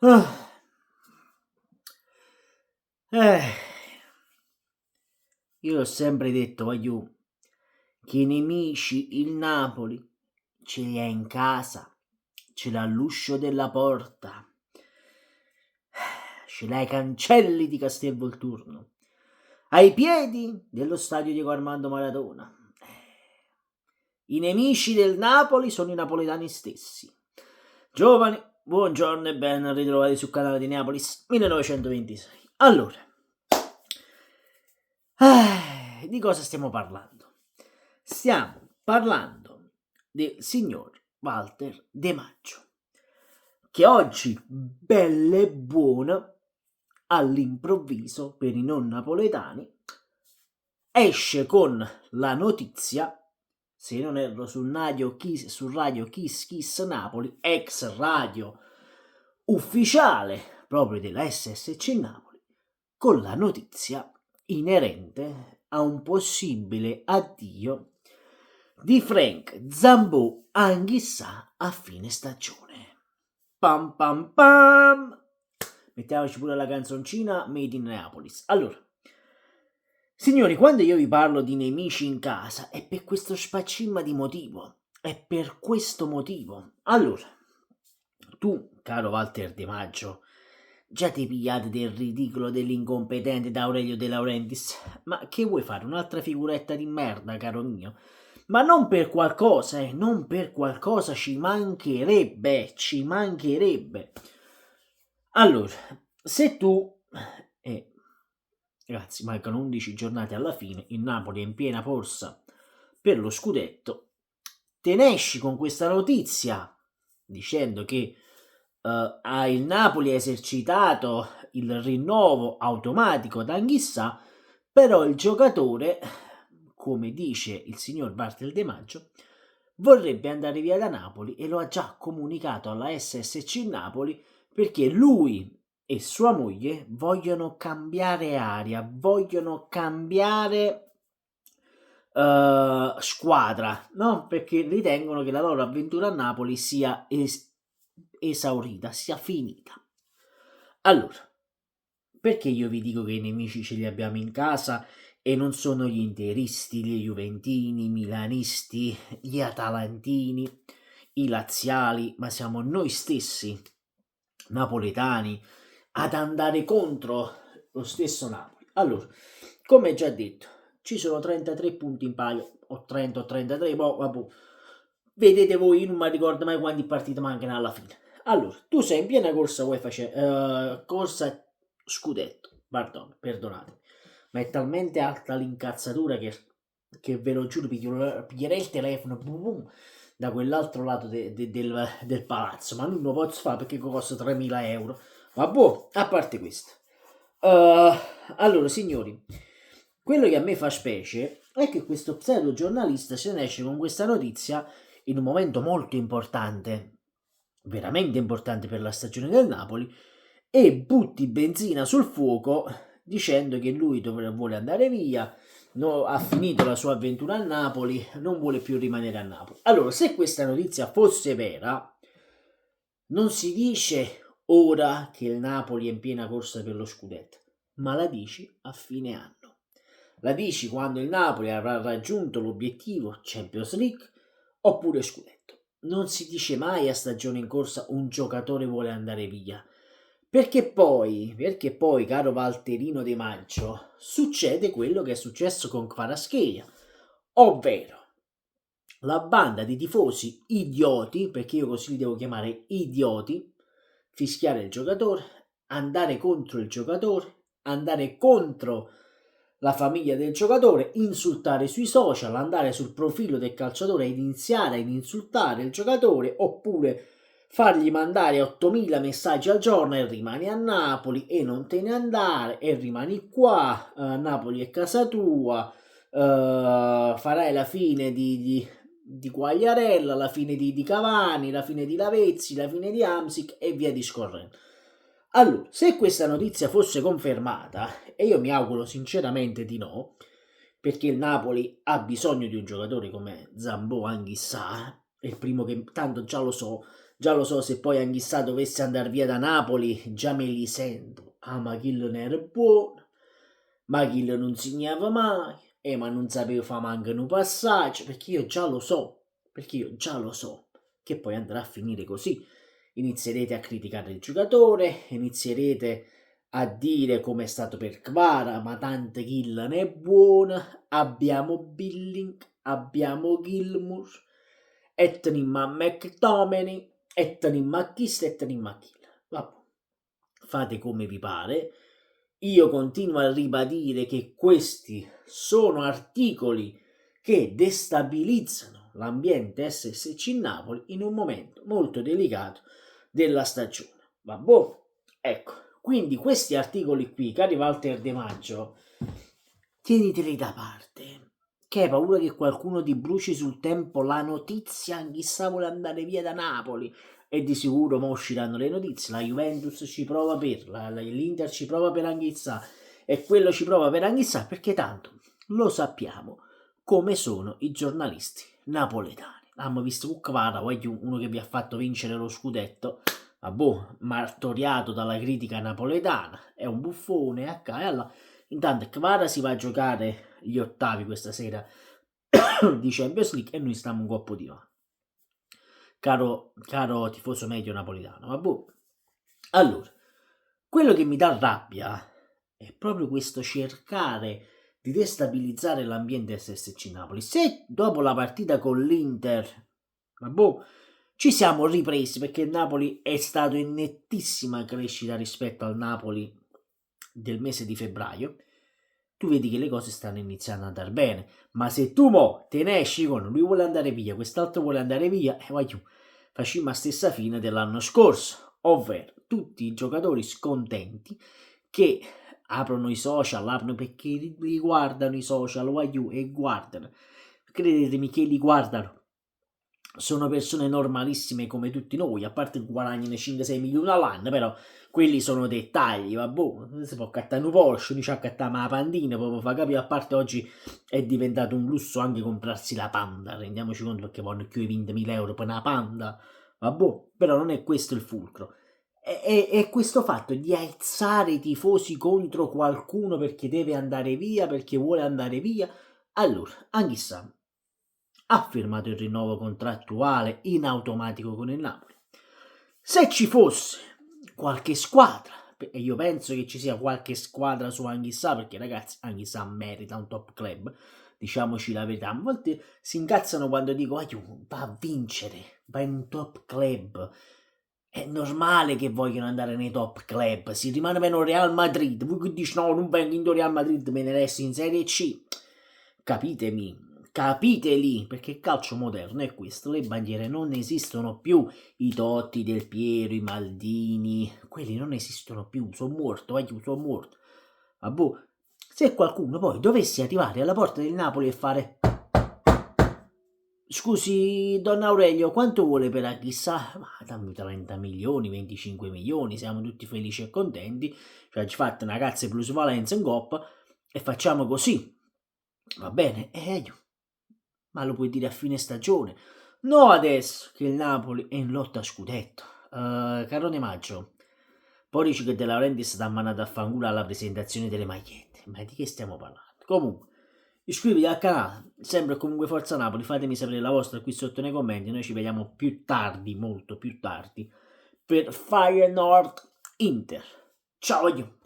Ah, eh, io l'ho sempre detto, voglio che i nemici il Napoli ce li ha in casa, ce l'ha all'uscio della porta, ce l'ha ai cancelli di Castelvolturno, ai piedi dello stadio Diego Armando Maradona. I nemici del Napoli sono i napoletani stessi. Giovani, buongiorno e ben ritrovati sul canale di Neapolis 1926. Allora, di cosa stiamo parlando? Stiamo parlando del signor Walter De Maggio, che oggi, bella e buona, all'improvviso, per i non napoletani, esce con la notizia, se non erro sul radio Kiss Kiss Napoli, ex radio ufficiale proprio della SSC Napoli, con la notizia inerente a un possibile addio di Frank Zambò Anghissà a fine stagione. Pam pam pam! Mettiamoci pure la canzoncina Made in Neapolis. Allora, signori, quando io vi parlo di nemici in casa è per questo spaccimma di motivo. È per questo motivo. Allora, tu, caro Walter De Maggio, già ti pigliate del ridicolo dell'incompetente d'Aurelio De Laurentiis, ma che vuoi fare? Un'altra figuretta di merda, caro mio? Ma non per qualcosa, non per qualcosa, ci mancherebbe, ci mancherebbe. Allora, se tu, ragazzi, mancano 11 giornate alla fine, il Napoli è in piena corsa per lo scudetto, te ne esci con questa notizia dicendo che il Napoli ha esercitato il rinnovo automatico da Anghissà, però il giocatore, come dice il signor Bartel De Maggio, vorrebbe andare via da Napoli e lo ha già comunicato alla SSC Napoli perché lui e sua moglie vogliono cambiare aria, vogliono cambiare squadra, no? Perché ritengono che la loro avventura a Napoli sia esaurita, sia finita. Allora, perché io vi dico che i nemici ce li abbiamo in casa e non sono gli interisti, gli juventini, i milanisti, gli atalantini, i laziali, ma siamo noi stessi napoletani ad andare contro lo stesso Napoli. Allora, come già detto, ci sono 33 punti in palio, o 30 o 33, boh, vabbè. Vedete voi, io non mi ricordo mai quanti partiti mancano alla fine. Allora, tu sei in piena corsa, corsa scudetto, perdonate, ma è talmente alta l'incazzatura che ve lo giuro, piglierei il telefono, boom, boom, da quell'altro lato del palazzo, ma non lo posso fare perché costa 3.000 euro. Vabbè, a parte questo. Allora, signori, quello che a me fa specie è che questo pseudo giornalista se ne esce con questa notizia in un momento molto importante, veramente importante per la stagione del Napoli, e butti benzina sul fuoco dicendo che lui vuole andare via, ha finito la sua avventura a Napoli, non vuole più rimanere a Napoli. Allora, se questa notizia fosse vera, non si dice ora che il Napoli è in piena corsa per lo scudetto, ma la dici a fine anno. La dici quando il Napoli avrà raggiunto l'obiettivo Champions League oppure scudetto. Non si dice mai a stagione in corsa un giocatore vuole andare via. Perché poi, caro Valterino De Maggio, succede quello che è successo con Kvaratskhelia, ovvero la banda di tifosi idioti, perché io così li devo chiamare idioti, fischiare il giocatore, andare contro il giocatore, andare contro la famiglia del giocatore, insultare sui social, andare sul profilo del calciatore e iniziare ad insultare il giocatore, oppure fargli mandare 8.000 messaggi al giorno e rimani a Napoli e non te ne andare e rimani qua, Napoli è casa tua, farai la fine di Quagliarella, la fine di Cavani, la fine di Lavezzi, la fine di Amsic e via discorrendo. Allora, se questa notizia fosse confermata, e io mi auguro sinceramente di no, perché il Napoli ha bisogno di un giocatore come Zambò Anghissà, è il primo che tanto già lo so, Già lo so, se poi Anghissà dovesse andare via da Napoli, già me li sento. Ah, ma chi non era buono, ma chi non segnava mai, ma non sapevo fa manco un passaggio, perché io già lo so, che poi andrà a finire così. Inizierete a criticare il giocatore, inizierete a dire come è stato per Kvara, ma tante Killan è buona, abbiamo Billing, abbiamo Gilmour, e tenimmo a McTominay, e tenimmo a Kist, e tenimmo a Kill. Vabbè, fate come vi pare. Io continuo a ribadire che questi sono articoli che destabilizzano l'ambiente SSC Napoli in un momento molto delicato della stagione. Vabbè, ecco, quindi questi articoli qui, cari Walter De Maggio, tieniteli da parte, che hai paura che qualcuno ti bruci sul tempo la notizia, chissà vuole andare via da Napoli, e di sicuro mo usciranno le notizie, la Juventus ci prova per, l'Inter ci prova per Anghissà, e quello ci prova per Anghissà, perché tanto lo sappiamo come sono i giornalisti napoletani. Abbiamo visto Cucvara, uno che vi ha fatto vincere lo scudetto, martoriato dalla critica napoletana, è un buffone, e allora, intanto Kvara si va a giocare gli ottavi questa sera di Champions League e noi stiamo un coppo di mano. Caro tifoso medio napoletano, allora, quello che mi dà rabbia è proprio questo cercare di destabilizzare l'ambiente SSC Napoli. Se dopo la partita con l'Inter, ci siamo ripresi, perché il Napoli è stato in nettissima crescita rispetto al Napoli del mese di febbraio, tu vedi che le cose stanno iniziando ad andare bene. Ma se tu mo te ne esci con lui vuole andare via, quest'altro vuole andare via, facciamo la stessa fine dell'anno scorso, ovvero tutti i giocatori scontenti che aprono i social, perché li guardano i social, e guardano. Credetemi che li guardano. Sono persone normalissime come tutti noi, a parte che guadagnano 5-6 milioni all'anno, però quelli sono dettagli, si può accattare un Porsche, non ci accattare la pandina, proprio fa capire, a parte oggi è diventato un lusso anche comprarsi la Panda, rendiamoci conto, perché vanno più di 20.000 euro per una Panda, però non è questo il fulcro. È questo fatto di aizzare i tifosi contro qualcuno perché deve andare via, perché vuole andare via. Allora, Anghissà ha firmato il rinnovo contrattuale in automatico con il Napoli. Se ci fosse qualche squadra, e io penso che ci sia qualche squadra su Anghissà, perché ragazzi, Anghissà merita un top club, diciamoci la verità. A volte si incazzano quando dico va a vincere, va in un top club. È normale che vogliono andare nei top club, si rimane meno Real Madrid, voi che dici no, non vengo in Real Madrid, me ne resto in Serie C. Capiteli, perché il calcio moderno è questo, le bandiere non esistono più, i Totti, Del Piero, i Maldini, quelli non esistono più, sono morto. Se qualcuno poi dovesse arrivare alla porta del Napoli e fare: scusi, Don Aurelio, quanto vuole per Anghissà? Ma dammi 30 milioni, 25 milioni, siamo tutti felici e contenti, cioè ci fate una cazzo di plusvalenza in coppa e facciamo così, va bene? Ma lo puoi dire a fine stagione, no adesso che il Napoli è in lotta a scudetto. Carone Maggio, poi dici che De Laurentiis sta mandato a fanculo alla presentazione delle magliette, ma di che stiamo parlando? Comunque, iscriviti al canale, sempre comunque Forza Napoli, fatemi sapere la vostra qui sotto nei commenti, noi ci vediamo più tardi, molto più tardi, per Feyenoord Inter. Ciao!